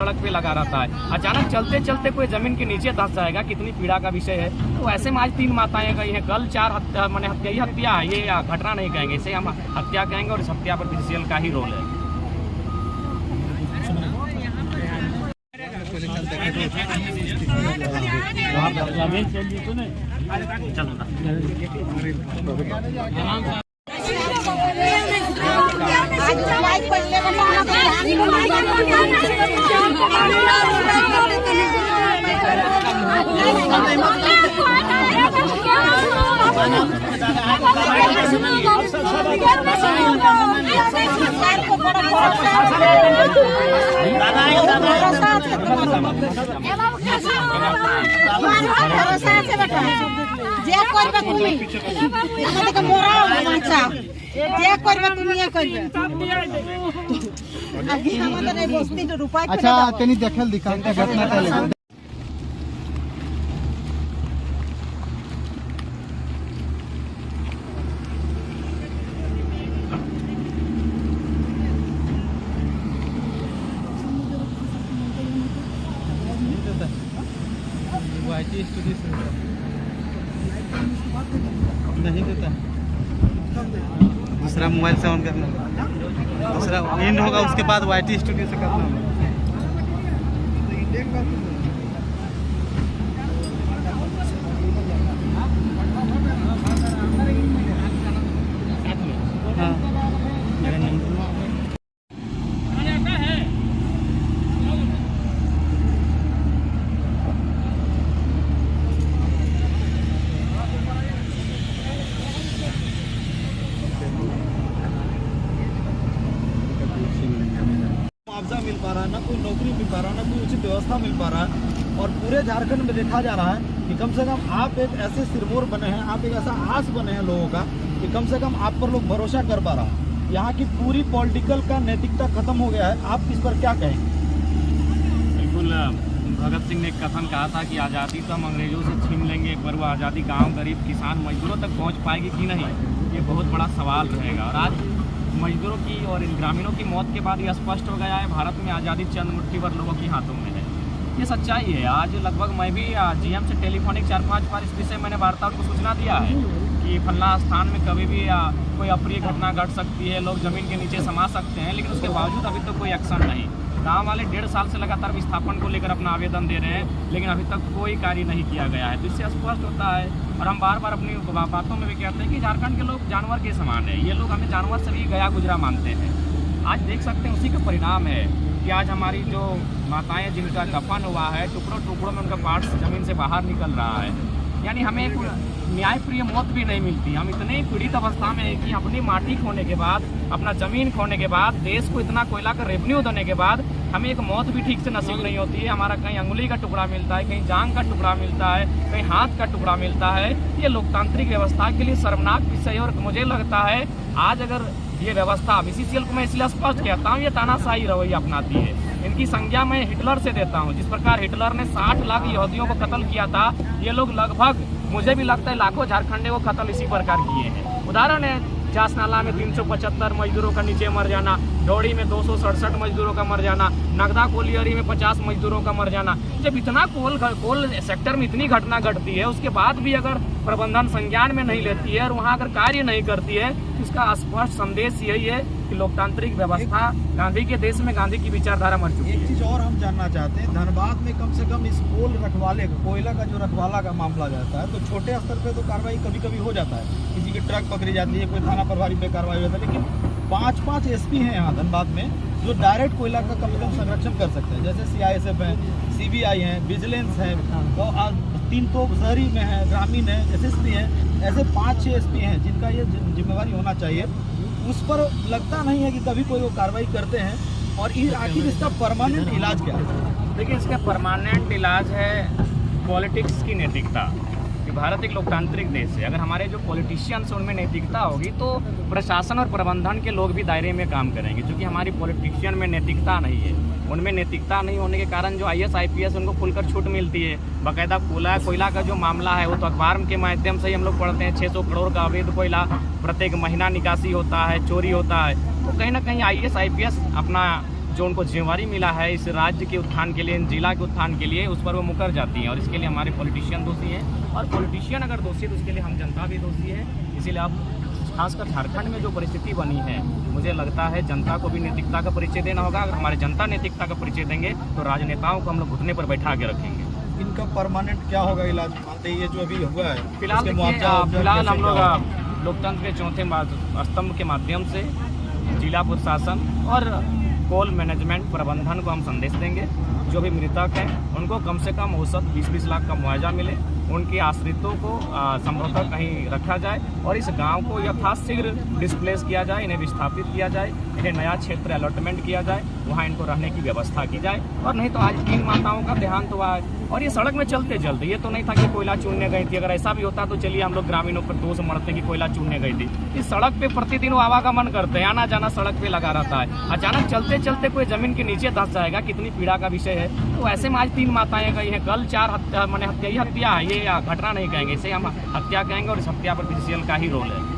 सड़क पे लगा रहता है, अचानक चलते चलते कोई जमीन के नीचे धंस जाएगा, कितनी पीड़ा का विषय है। तो ऐसे में आज 3 माताएं गई हैं, कल 4 हत्या मैंने हत्या है, ये घटना नहीं कहेंगे, इसे हम हत्या कहेंगे और इस हत्या पर बीसीसीएल का ही रोल है। अच्छा तेनी देखल दिखा घटना नहीं देता, दूसरा मोबाइल से ऑन करना, दूसरा एंड होगा उसके बाद वाईटी स्टूडियो से करना होगा। मुआवजा मिल पा रहा है, ना कोई नौकरी मिल पा रहा है, ना कोई उचित व्यवस्था मिल पा रहा है। और पूरे झारखंड में देखा जा रहा है कि कम से कम आप एक ऐसे सिरमौर बने हैं, आप एक ऐसा आस बने हैं लोगों का कि कम से कम आप पर लोग भरोसा कर पा रहा है। यहाँ की पूरी पॉलिटिकल का नैतिकता खत्म हो गया है, आप इस पर क्या कहेंगे? बिल्कुल, भगत सिंह ने एक कथन कहा था कि आज़ादी तो हम अंग्रेजों से छीन लेंगे, पर वो आज़ादी गाँव गरीब किसान मजदूरों तक पहुँच पाएगी कि नहीं, ये बहुत बड़ा सवाल रहेगा। और आज मजदूरों की और इन ग्रामीणों की मौत के बाद ये स्पष्ट हो गया है, भारत में आज़ादी चंद मुट्ठी भर लोगों के हाथों में है। ये सच्चाई है। आज लगभग मैं भी जीएम से टेलीफोनिक 4-5 बार इस विषय मैंने वार्ता को सूचना दिया है कि फल्ला स्थान में कभी भी कोई अप्रिय घटना घट सकती है, लोग ज़मीन के नीचे समा सकते हैं, लेकिन उसके बावजूद अभी तक कोई एक्शन नहीं। गाँव वाले 1.5 साल से लगातार विस्थापन को लेकर अपना आवेदन दे रहे हैं, लेकिन अभी तक कोई कार्य नहीं किया गया है। तो इससे स्पष्ट होता है, और हम बार बार अपनी बातों में भी कहते हैं कि झारखंड के लोग जानवर के समान है। ये लोग हमें जानवर से भी गया गुजरा मानते हैं। आज देख सकते हैं उसी का परिणाम है कि आज हमारी जो माताएं जिनका दफन हुआ है, टुकड़ों टुकड़ों में उनका पार्ट्स ज़मीन से बाहर निकल रहा है। यानी हमें एक न्यायप्रिय मौत भी नहीं मिलती। हम इतने पीड़ित अवस्था में हैं कि अपनी माटी खोने के बाद, अपना ज़मीन खोने के बाद, देश को इतना कोयला का रेवेन्यू देने के बाद हमें एक मौत भी ठीक से नसीब नहीं होती है। हमारा कहीं अंगुली का टुकड़ा मिलता है, कहीं जांघ का टुकड़ा मिलता है, कहीं हाथ का टुकड़ा मिलता है। ये लोकतांत्रिक व्यवस्था के लिए शर्मनाक विषय है। और मुझे लगता है आज अगर ये व्यवस्था बीसीसीएल को मैं इसलिए स्पष्ट कहता हूँ, ये तानाशाही रवैया अपनाती है। इनकी संज्ञा मैं हिटलर से देता हूँ। जिस प्रकार हिटलर ने 60 लाख यहूदियों को कत्ल किया था, ये लोग लगभग, मुझे भी लगता है, लाखों झारखंडे को कत्ल इसी प्रकार किए हैं। उदाहरण है चास नाला में 375 मजदूरों का नीचे मर जाना, डोड़ी में 267 मजदूरों का मर जाना, नगदा कोलियरी में 50 मजदूरों का मर जाना। जब इतना कोल सेक्टर में इतनी घटना घटती है, उसके बाद भी अगर प्रबंधन संज्ञान में नहीं लेती है और वहाँ अगर कार्य नहीं करती है, तो इसका स्पष्ट संदेश यही है कि लोकतांत्रिक व्यवस्था गांधी के देश में गांधी की विचारधारा मर चुकी है। एक चीज और हम जानना चाहते हैं, धनबाद में कम से कम इस कोल रखवाले कोयला का जो रखवाला का मामला जाता है, तो छोटे स्तर पे तो कार्रवाई कभी कभी हो जाता है, किसी की ट्रक पकड़ी जाती है, कोई थाना प्रभारी पे कार्रवाई होता है, लेकिन 5-5 एसपी हैं यहाँ धनबाद में जो डायरेक्ट कोयला का कम से कम संरक्षण कर सकते हैं। जैसे CISF है, CBI है, विजिलेंस है, तो 3 तो शहरी में है, ग्रामीण है, SSP है, ऐसे 5-6 एसपी हैं जिनका ये जिम्मेवारी होना चाहिए। उस पर लगता नहीं है कि कभी कोई वो कार्रवाई करते हैं। और आखिर इसका परमानेंट इलाज क्या है? देखिए, इसका परमानेंट इलाज है पॉलिटिक्स की नैतिकता। कि भारत एक लोकतांत्रिक देश है, अगर हमारे जो पॉलिटिशियंस उनमें नैतिकता होगी तो प्रशासन और प्रबंधन के लोग भी दायरे में काम करेंगे। क्योंकि हमारी पॉलिटिशियन में नैतिकता नहीं है, उनमें नैतिकता नहीं होने के कारण जो IAS IPS उनको खुलकर छूट मिलती है। बाकायदा कोयला का जो मामला है वो तो अखबार के माध्यम से ही हम लोग पढ़ते हैं, 600 करोड़ का अवैध कोयला प्रत्येक महीना निकासी होता है, चोरी होता है। तो कहीं ना कहीं IAS IPS अपना जो उनको जिम्मेवारी मिला है इस राज्य के उत्थान के लिए, इन जिला के उत्थान के लिए, उस पर वो मुकर जाती हैं। और इसके लिए हमारे पॉलिटिशियन दोषी हैं, और पॉलिटिशियन अगर दोषी है तो उसके लिए हम जनता भी दोषी है। इसीलिए अब खासकर झारखंड में जो परिस्थिति बनी है, मुझे लगता है जनता को भी नैतिकता का परिचय देना होगा। अगर हमारे जनता नैतिकता का परिचय देंगे तो राजनेताओं को हम लोग घुटने पर बैठा के रखेंगे। इनका परमानेंट क्या होगा इलाज? मानते हैं ये जो अभी हुआ है फिलहाल इसके देखिए, मुआवजा फिलहाल हम कैसे लोग क्या होगा? लोकतंत्र के चौथे स्तंभ के माध्यम से जिला प्रशासन और कोल मैनेजमेंट प्रबंधन को हम संदेश देंगे, जो भी मृतक हैं उनको कम से कम औसत 20-20 लाख का मुआवजा मिले, उनके आश्रितों को संभवतः कहीं रखा जाए और इस गांव को यथाशीघ्र डिस्प्लेस किया जाए, इन्हें विस्थापित किया जाए, इन्हें नया क्षेत्र अलॉटमेंट किया जाए, वहाँ इनको रहने की व्यवस्था की जाए। और नहीं तो आज 3 माताओं का देहांत हुआ है और ये सड़क में चलते चलते, ये तो नहीं था कि कोयला चूनने गई थी। अगर ऐसा भी होता तो चलिए हम लोग ग्रामीणों पर दोष मढ़ते कि कोयला चूनने गई थी। इस सड़क पे प्रतिदिन वो आवागमन करते हैं, आना जाना सड़क पे लगा रहता है। अचानक चलते चलते कोई जमीन के नीचे धंस जाएगा, कितनी पीड़ा का विषय है। तो ऐसे में आज 3 माताएं गई हैं, कल 4 हत्या, मैंने हत्या है, ये घटना नहीं कहेंगे, इसे हम हत्या कहेंगे और इस हत्या पर पीसीएल का ही रोल है।